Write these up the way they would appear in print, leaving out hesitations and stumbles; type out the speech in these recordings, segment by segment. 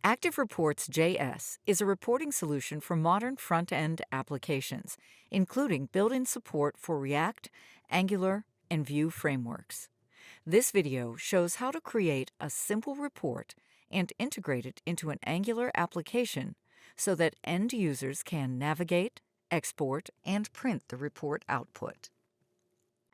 ActiveReportsJS is a reporting solution for modern front-end applications, including built-in support for React, Angular, and Vue frameworks. This video shows how to create a simple report and integrate it into an Angular application so that end users can navigate, export, and print the report output.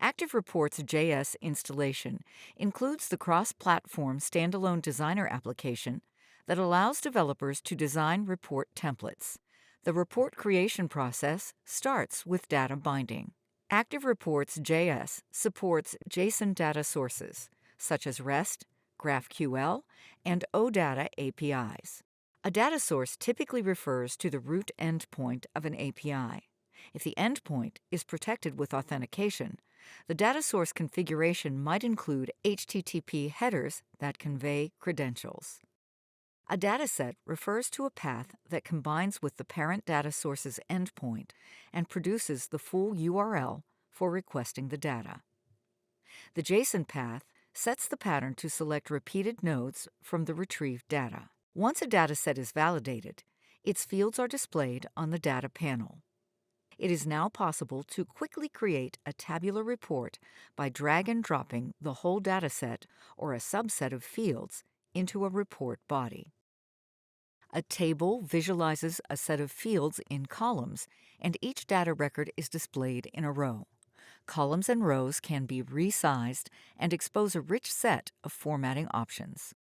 ActiveReportsJS installation includes the cross-platform Standalone Designer application that allows developers to design report templates. The report creation process starts with data binding. ActiveReportsJS supports JSON data sources, such as REST, GraphQL, and OData APIs. A data source typically refers to the root endpoint of an API. If the endpoint is protected with authentication, the data source configuration might include HTTP headers that convey credentials. A dataset refers to a path that combines with the parent data source's endpoint and produces the full URL for requesting the data. The JSON path sets the pattern to select repeated nodes from the retrieved data. Once a dataset is validated, its fields are displayed on the data panel. It is now possible to quickly create a tabular report by drag and dropping the whole dataset or a subset of fields into a report body. A table visualizes a set of fields in columns, and each data record is displayed in a row. Columns and rows can be resized and expose a rich set of formatting options.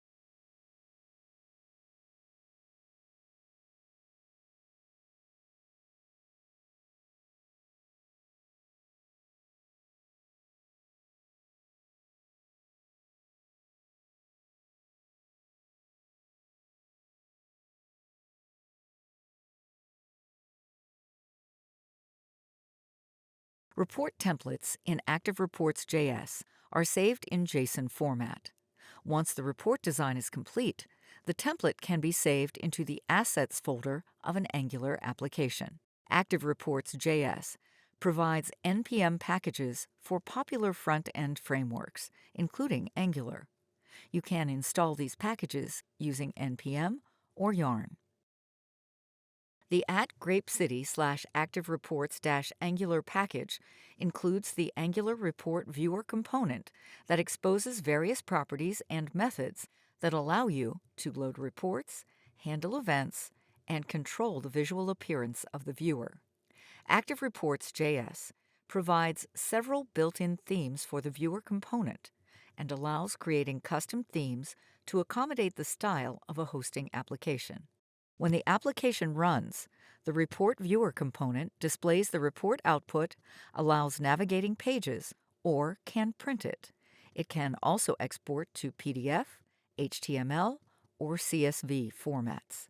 Report templates in ActiveReportsJS are saved in JSON format. Once the report design is complete, the template can be saved into the Assets folder of an Angular application. ActiveReportsJS provides NPM packages for popular front-end frameworks, including Angular. You can install these packages using NPM or Yarn. The @grapecity/ActiveReports-Angular package includes the Angular Report Viewer component that exposes various properties and methods that allow you to load reports, handle events, and control the visual appearance of the viewer. ActiveReportsJS provides several built-in themes for the viewer component and allows creating custom themes to accommodate the style of a hosting application. When the application runs, the Report Viewer component displays the report output, allows navigating pages, or can print it. It can also export to PDF, HTML, or CSV formats.